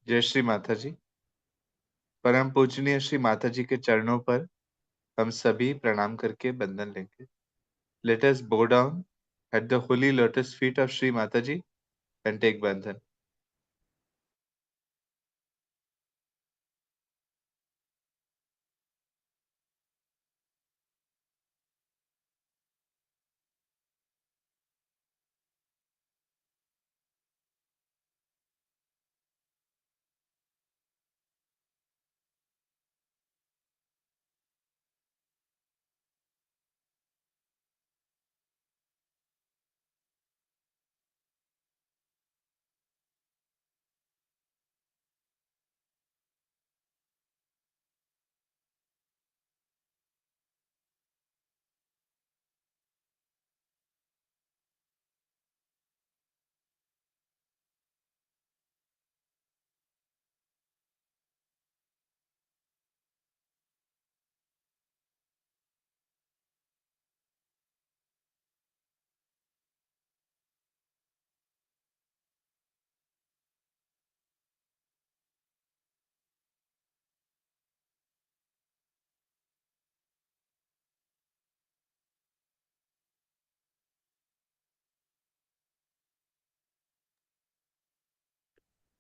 जय श्री माता जी। परम पूजनीय श्री माता जी के चरणों पर हम सभी प्रणाम करके बंधन लेंगे। Let us bow down at the holy lotus feet of Shri Mataji and take bandhan.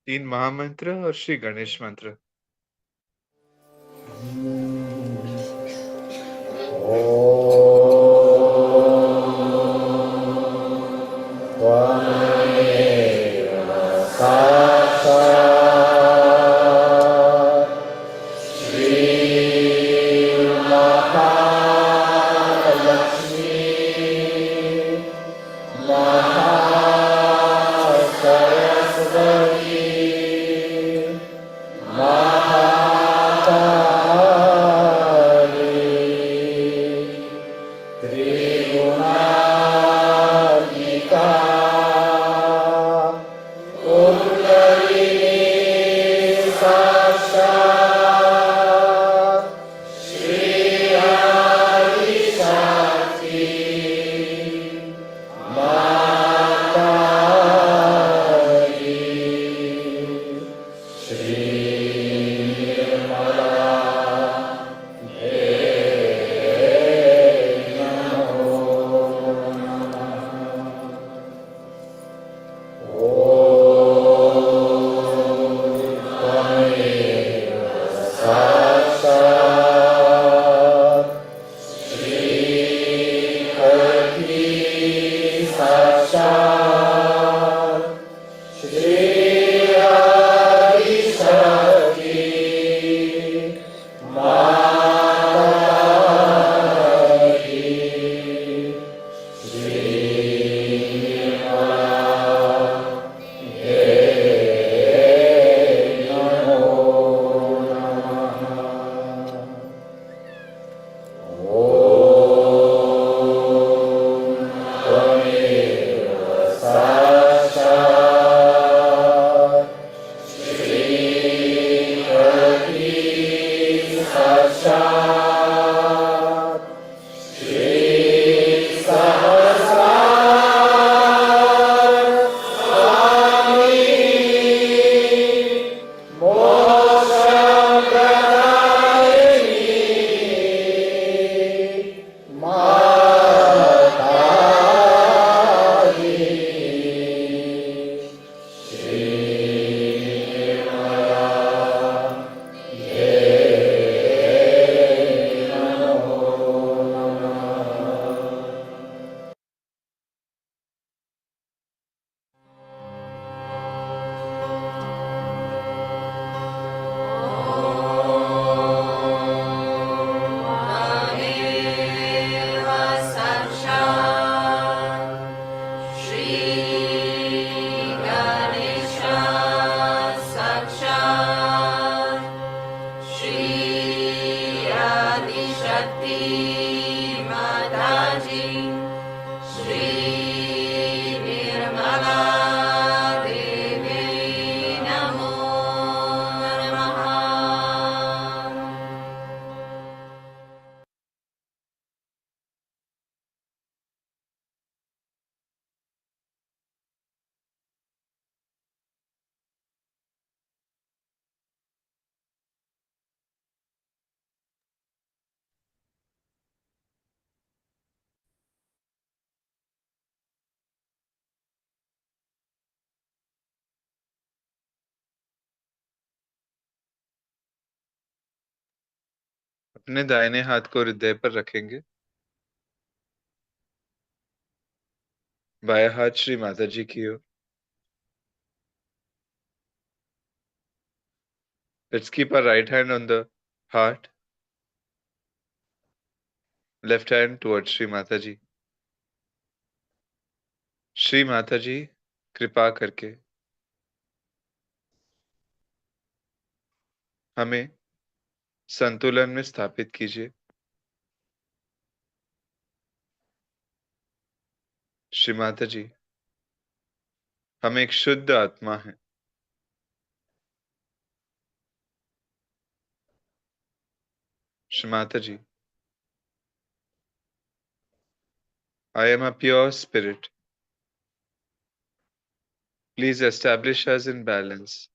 तीन महामंत्र और श्री गणेश मंत्र। अपने दाहिने हाथ को हृदय पर रखेंगे, बायां हाथ श्री माता जी की ओर। Let's keep our right hand on the heart, left hand towards Shri Mata Ji. Shri Mata जी, कृपा करके हमें संतुलन में स्थापित कीजिए। श्री माता जी, हम एक शुद्ध आत्मा हैं। श्री माता जी, I am a pure spirit. Please establish us in balance.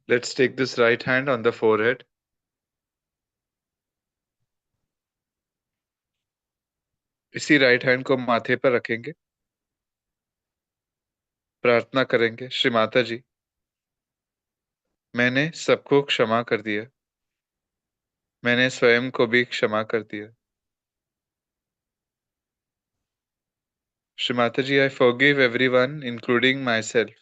Let's take this right hand on the forehead. इसी राइट हैंड को माथे पर रखेंगे, प्रार्थना करेंगे। श्री माता जी, मैंने सबको क्षमा कर दिया, मैंने स्वयं को भी क्षमा कर दिया। श्री माता जी, I forgive everyone, including myself.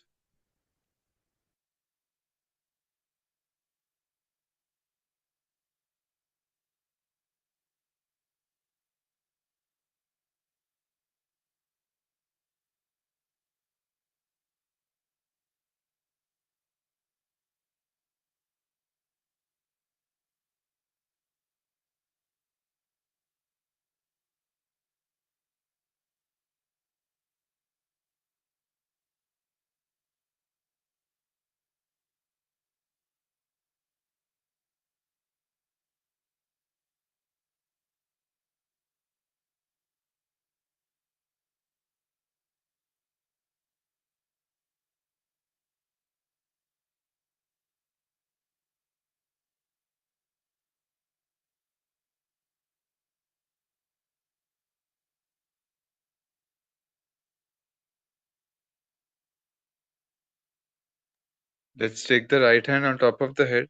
Let's take the right hand on top of the head,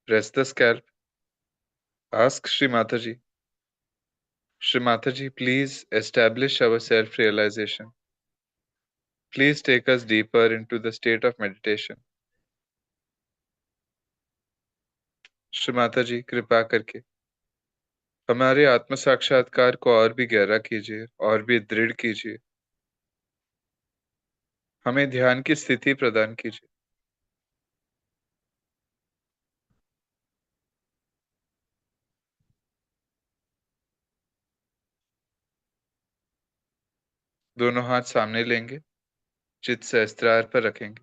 press the scalp, ask Shri Mata Ji. Shri Mata Ji, please establish our self-realization. Please take us deeper into the state of meditation. Shri Mata जी, कृपा करके हमारे आत्म साक्षात्कार को और भी गहरा कीजिए, और भी दृढ़ कीजिए। हमें ध्यान की स्थिति प्रदान कीजिए। दोनों हाथ सामने लेंगे, चित्त सहस्त्रार पर रखेंगे।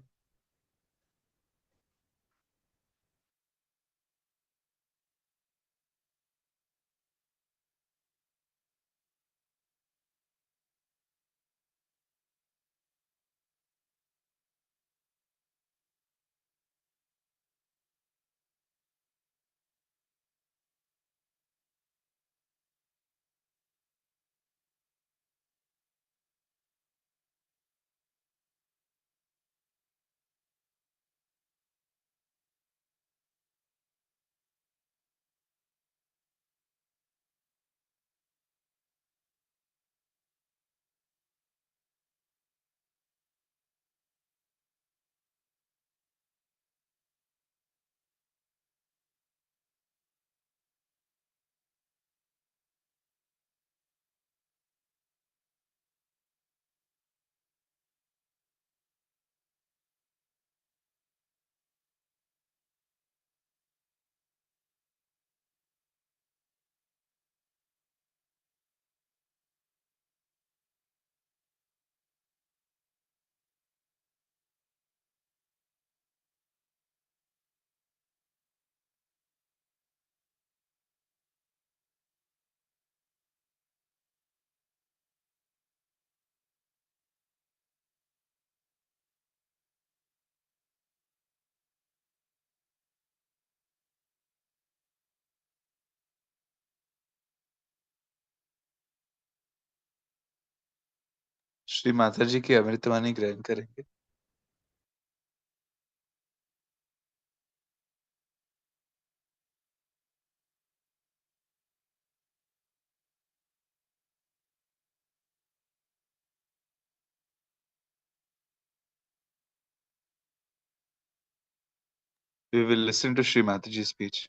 श्री माता जी की अमृतवाणी ग्रहण करेंगे। We will listen to Shri Mataji's speech.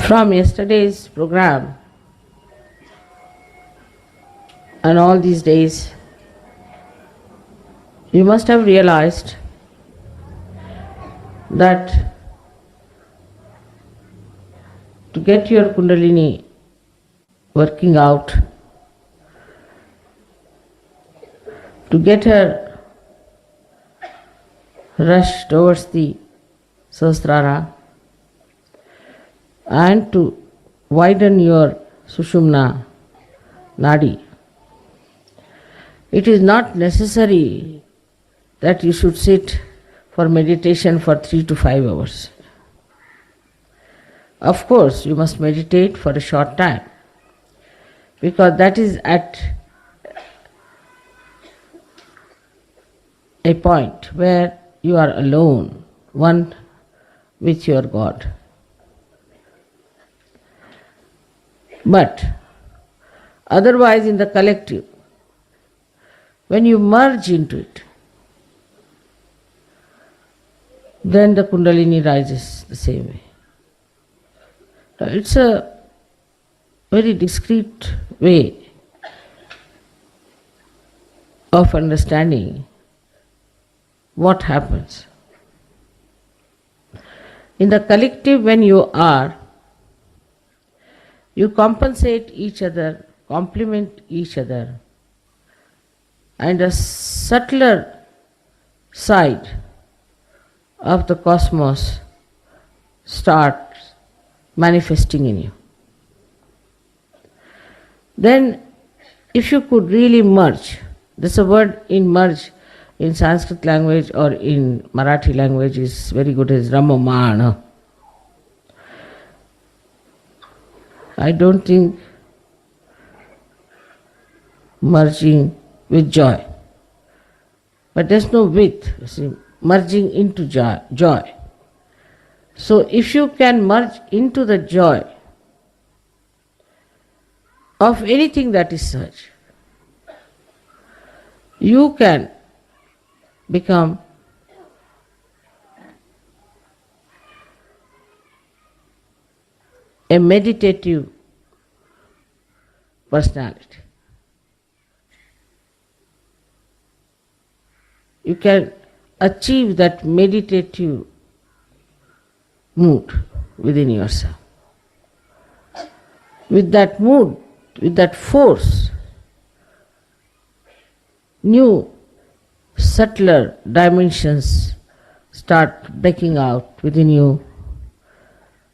From yesterday's program and all these days, you must have realized that to get your Kundalini working out, to get her rush towards the Sahasrara, and to widen your Sushumna Nadi, it is not necessary that you should sit for meditation for 3 to 5 hours. Of course, you must meditate for a short time, because that is at a point where you are alone, one with your God. But otherwise, in the collective, when you merge into it, then the Kundalini rises the same way. It's a very discreet way of understanding what happens. In the collective, when you are, you compensate each other, complement each other, and a subtler side of the cosmos starts manifesting in you. Then, if you could really merge, there's a word in merge in Sanskrit language or in Marathi language is very good, is Ramamana. I don't think merging with joy. But there's no with, you see, merging into joy. So if you can merge into the joy of anything that is such, you can become a meditative personality. You can achieve that meditative mood within yourself. With that mood, with that force, new subtler dimensions start breaking out within you.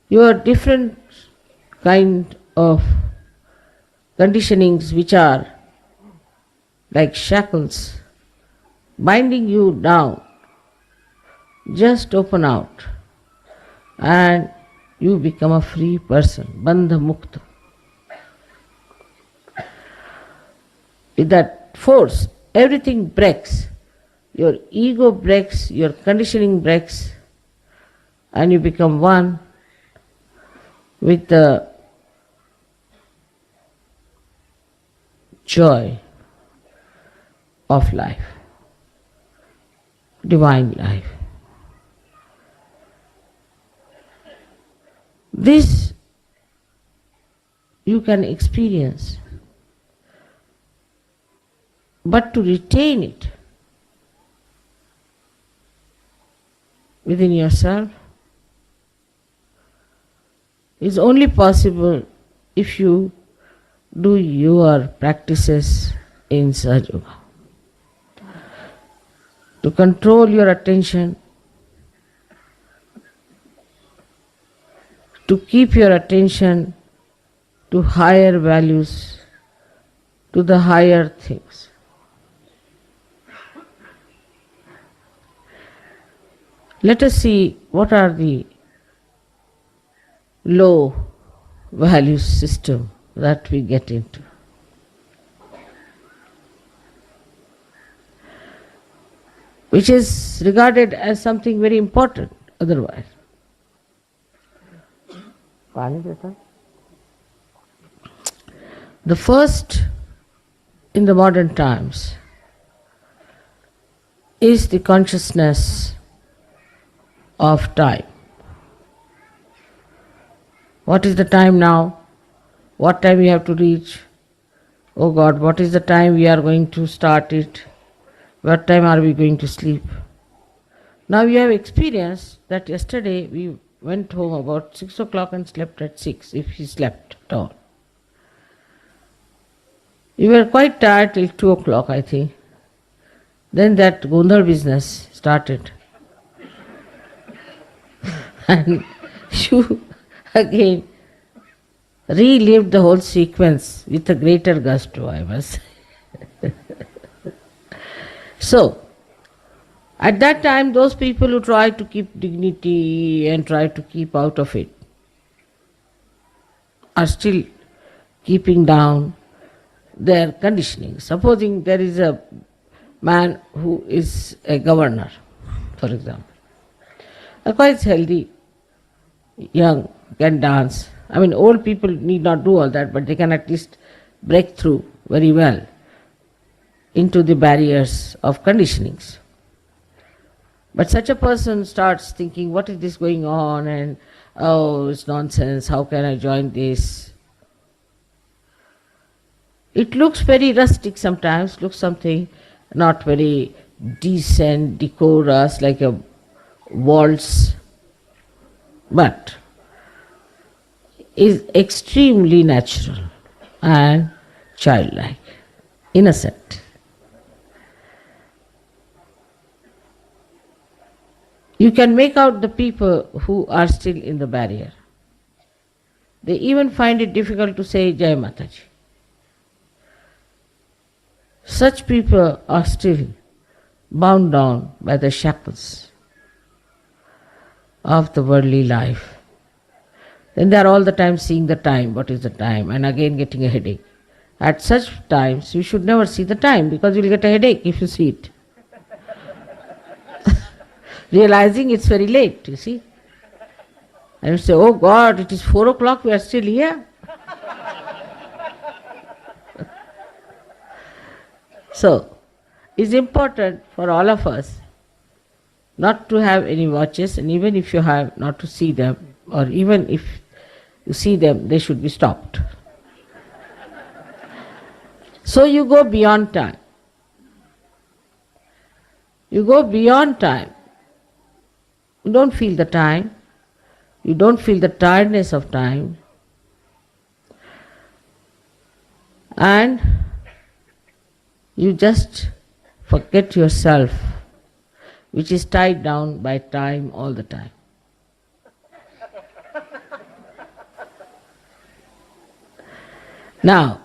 Your different kind of conditionings which are like shackles binding you down just open out and you become a free person, BeingBandhamukta. With that force, everything breaks. Your ego breaks, your conditioning breaks, and you become one with the joy of life, divine life. This you can experience, but to retain it within yourself is only possible if you do your practices in Sahaja. To control your attention, to keep your attention to higher values, to the higher things. Let us see what are the low value system that we get into. Which is regarded as something very important otherwise. The first in the modern times is the consciousness of time. What is the time now? What time we have to reach? Oh God, what is the time we are going to start it? What time are we going to sleep? Now you have experienced that yesterday we went home about 6 o'clock and slept at 6, if he slept at all. We were quite tired till 2 o'clock, I think. Then that Gondal business started. And you again relived the whole sequence with a greater gusto, I must say. So, at that time, those people who try to keep dignity and try to keep out of it are still keeping down their conditioning. Supposing there is a man who is a governor, for example, quite healthy, young, can dance. I mean, old people need not do all that, but they can at least break through very well into the barriers of conditionings. But such a person starts thinking, what is this going on? And, oh, it's nonsense, how can I join this? It looks very rustic sometimes, looks something not very decent, decorous, like a waltz, but is extremely natural and childlike, innocent. You can make out the people who are still in the barrier. They even find it difficult to say Jai Mataji. Such people are still bound down by the shackles of the worldly life. Then they are all the time seeing the time, what is the time, and again getting a headache. At such times, you should never see the time because you will get a headache if you see it. Realizing it's very late, you see. And you say, oh God, it is 4 o'clock, we are still here. So, it's important for all of us not to have any watches, and even if you have, not to see them, or even if you see them, they should be stopped. So you go beyond time. You go beyond time. You don't feel the time. You don't feel the tiredness of time. And you just forget yourself, which is tied down by time all the time. Now,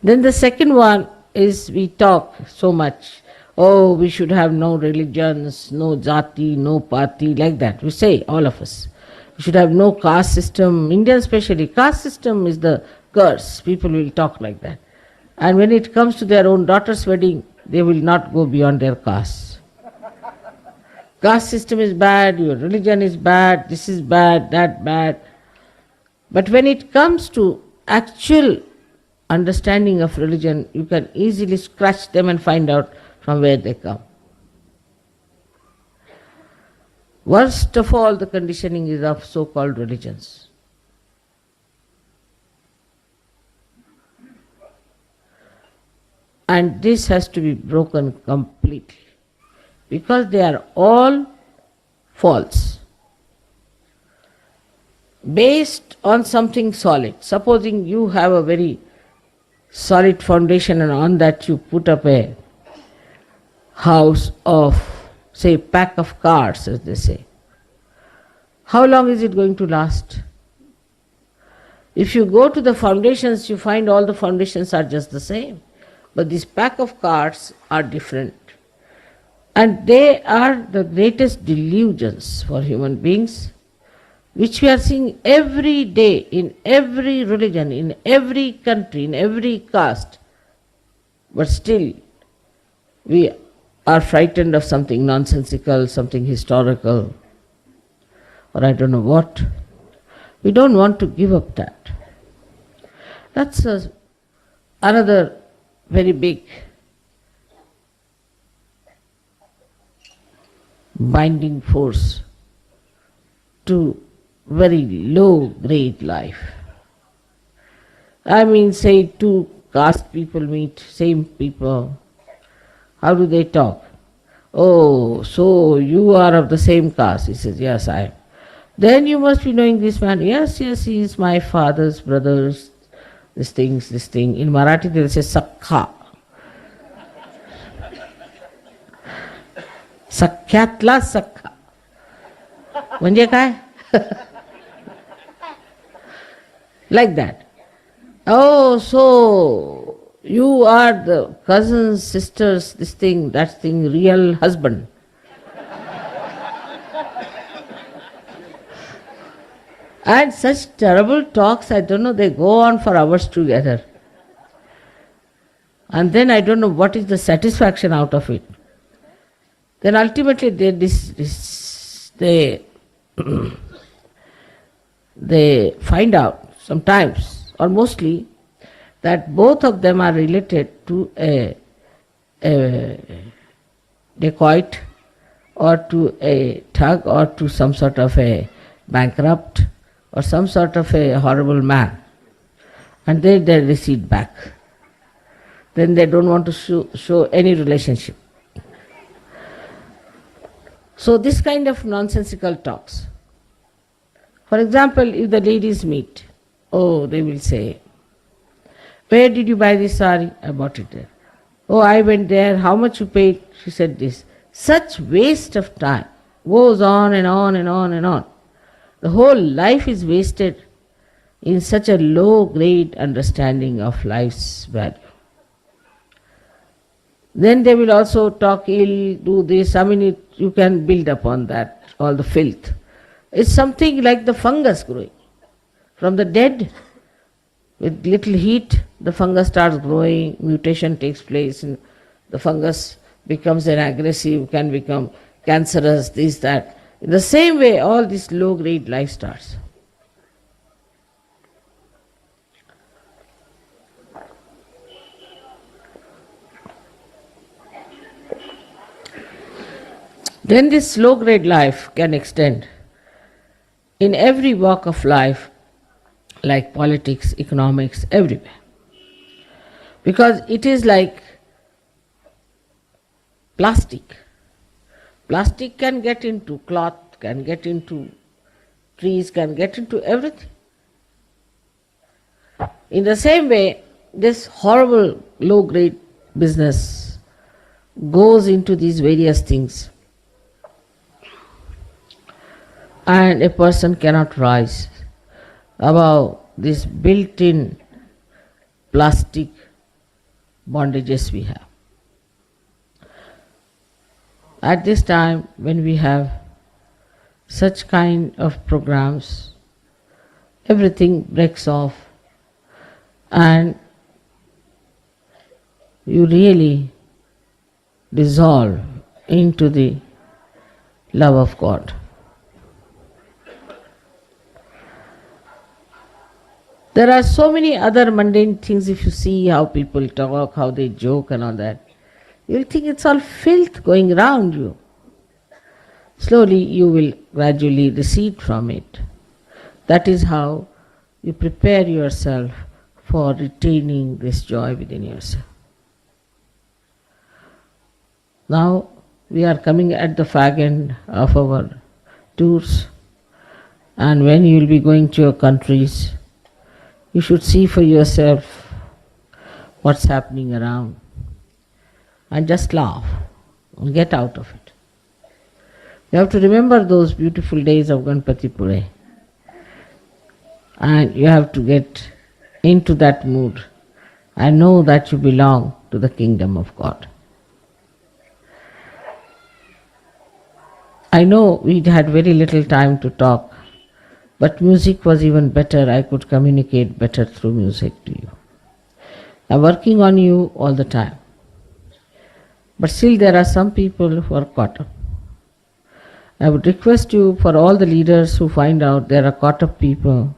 then the second one is we talk so much, oh, we should have no religions, no jati, no party, like that. We say, all of us. We should have no caste system. Indian especially, caste system is the curse. People will talk like that. And when it comes to their own daughter's wedding, they will not go beyond their caste. Caste system is bad, your religion is bad, this is bad, that bad. But when it comes to actual understanding of religion, you can easily scratch them and find out from where they come. Worst of all, the conditioning is of so-called religions. And this has to be broken completely, because they are all false. Based on something solid. Supposing you have a very solid foundation and on that you put up a house of, say, pack of cards, as they say. How long is it going to last? If you go to the foundations, you find all the foundations are just the same. But this pack of cards are different. And they are the greatest delusions for human beings which we are seeing every day in every religion, in every country, in every caste, but still we are frightened of something nonsensical, something historical, or I don't know what. We don't want to give up that. That's another very big binding force to very low grade life. I mean, say two caste people meet, same people. How do they talk? Oh, so you are of the same caste. He says, yes, I am. Then you must be knowing this man. Yes, yes, he is my father's brother's, this thing. In Marathi they will say Sakha. Sakhyatla Sakha. म्हणजे काय? Like that. Oh, so you are the cousins, sisters, this thing, that thing, real husband. And such terrible talks, I don't know, they go on for hours together. And then I don't know what is the satisfaction out of it. Then ultimately they they find out sometimes, or mostly, that both of them are related to a dacoit, or to a thug, or to some sort of a bankrupt, or some sort of a horrible man. And they recede back. Then they don't want to show any relationship. So this kind of nonsensical talks. For example, if the ladies meet, oh, they will say, where did you buy this sari? I bought it there. Oh, I went there. How much you paid? She said this. Such waste of time goes on and on and on and on. The whole life is wasted in such a low grade understanding of life's value. Then they will also talk ill, do this. I mean, you can build upon that, all the filth. It's something like the fungus growing. From the dead, with little heat, the fungus starts growing, mutation takes place, and the fungus becomes an aggressive, can become cancerous, this, that. In the same way, all this low-grade life starts. Then this low-grade life can extend in every walk of life, like politics, economics, everywhere. Because it is like plastic. Plastic can get into cloth, can get into trees, can get into everything. In the same way, this horrible low-grade business goes into these various things. And a person cannot rise above this built-in plastic bondages we have. At this time, when we have such kind of programs, everything breaks off and you really dissolve into the love of God. There are so many other mundane things. If you see how people talk, how they joke and all that, you'll think it's all filth going around you. Slowly you will gradually recede from it. That is how you prepare yourself for retaining this joy within yourself. Now we are coming at the fag end of our tours, and when you will be going to your countries, you should see for yourself what's happening around and just laugh and get out of it. You have to remember those beautiful days of Ganapatipule, and you have to get into that mood and know that you belong to the kingdom of God. I know we had very little time to talk, But music was even better. I could communicate better through music to you. I'm working on you all the time. But still there are some people who are caught up. I would request you, for all the leaders who find out there are caught up people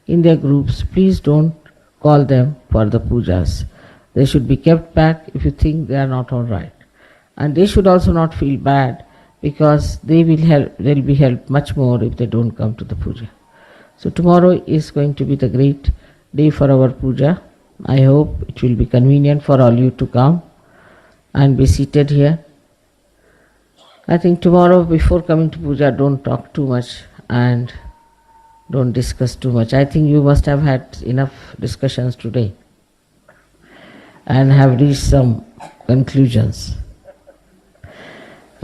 in their groups, please don't call them for the pujas. They should be kept back if you think they are not all right. And they should also not feel bad, because they'll be helped much more if they don't come to the puja. So tomorrow is going to be the great day for our puja. I hope it will be convenient for all you to come and be seated here. I think tomorrow, before coming to puja, don't talk too much and don't discuss too much. I think you must have had enough discussions today and have reached some conclusions.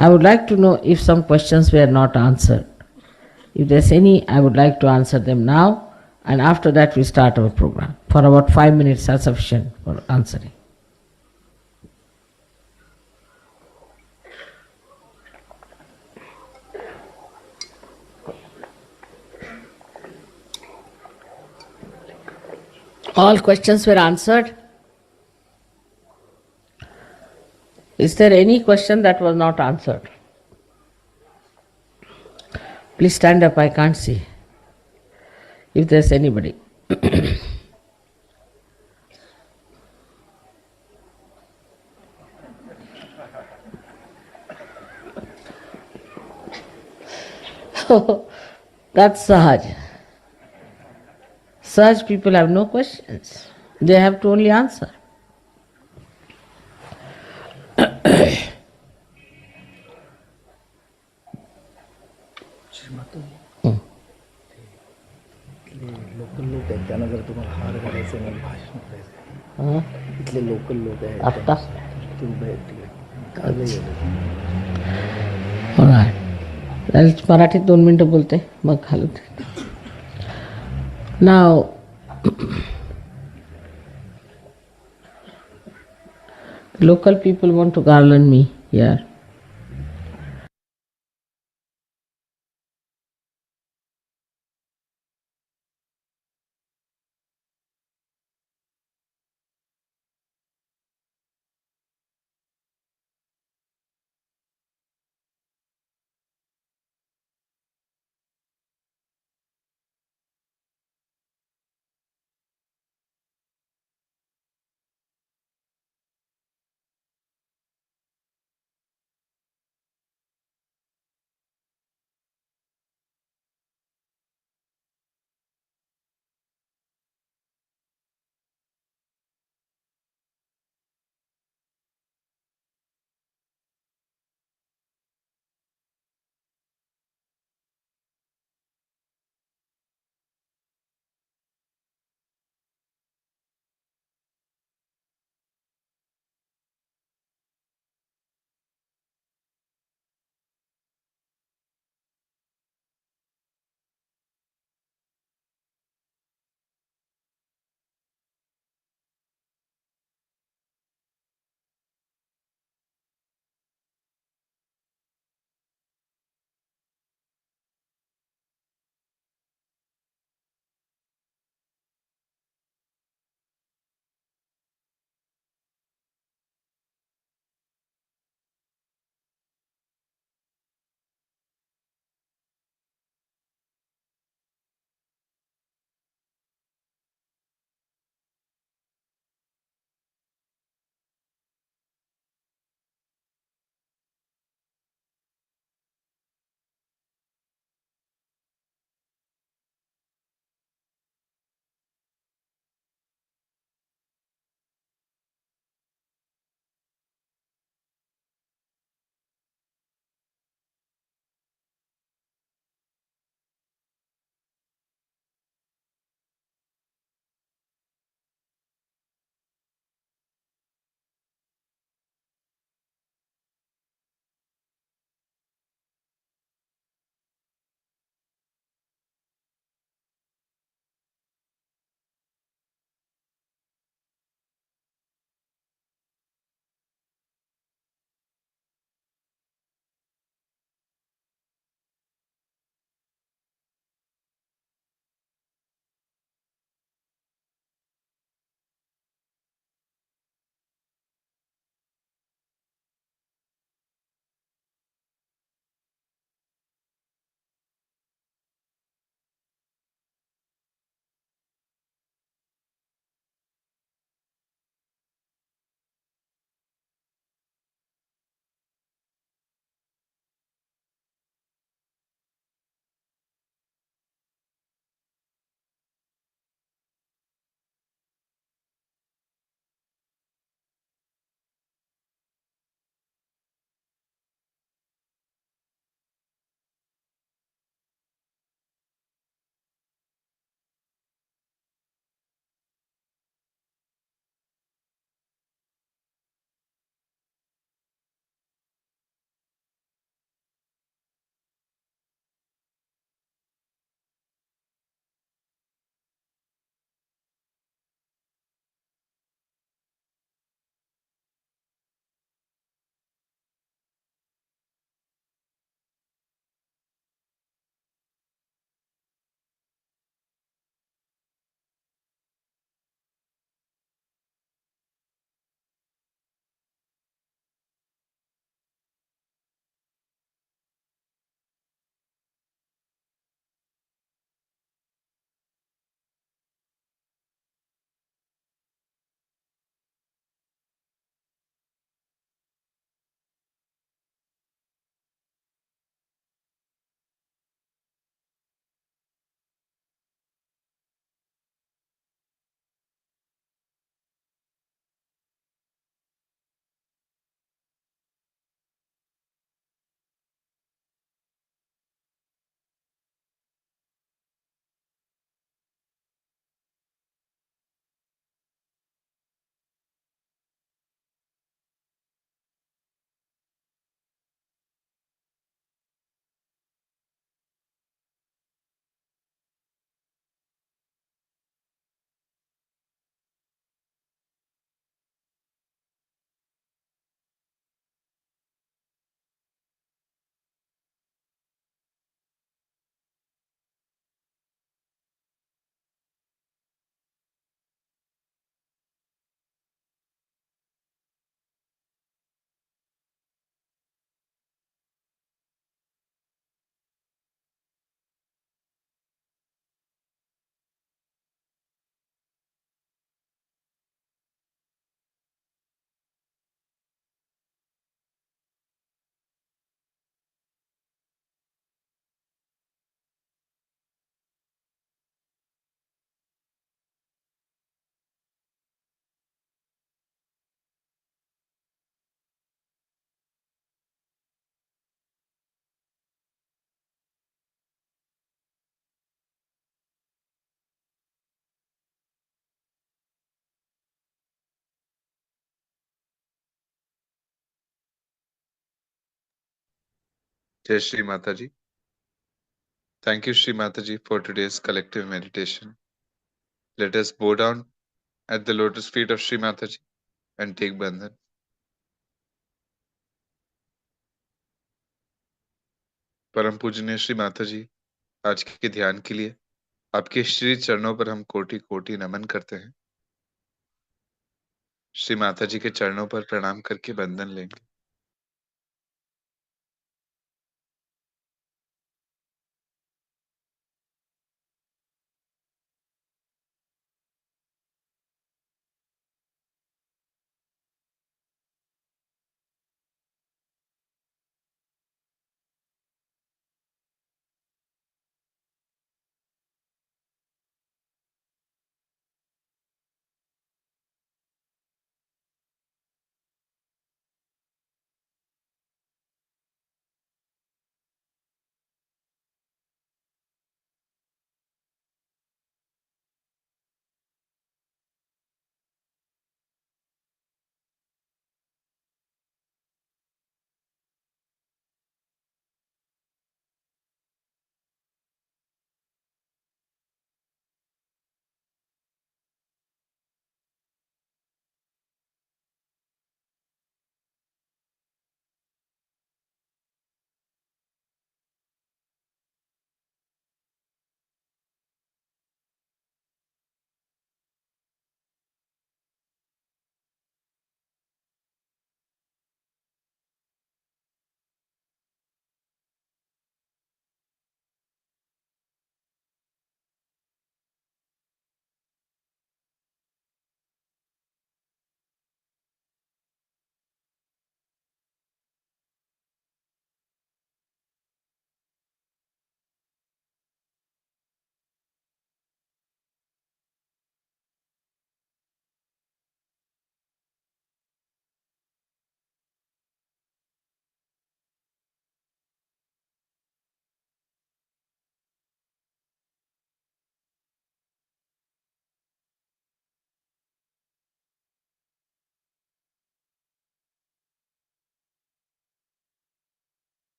I would like to know if some questions were not answered. If there's any, I would like to answer them now, and after that we start our program. For about 5 minutes are sufficient for answering. All questions were answered. Is there any question that was not answered? Please stand up, I can't see. If there's anybody. That's Sahaja. Such people have no questions. They have to only answer. Local लोक आहेत त्यांना जर तुम्हाला हार घालायचं नाही, भाषण करायचं, इथले लोकल लोक आहेत आता तुम्ही मराठीत 2 मिनिटं बोलते, मग घालू दे. Now, local people want to garland me here. Jai Shri Mataji. Thank you, Shri Mataji, for today's collective meditation. Let us bow down at the lotus feet of Shri Mataji and take bandhan. परम पूजनीय श्री माता जी, आज के ध्यान के लिए आपके श्री चरणों पर हम कोटि कोटि नमन करते हैं। श्री माता जी के चरणों पर प्रणाम करके बंधन लेंगे।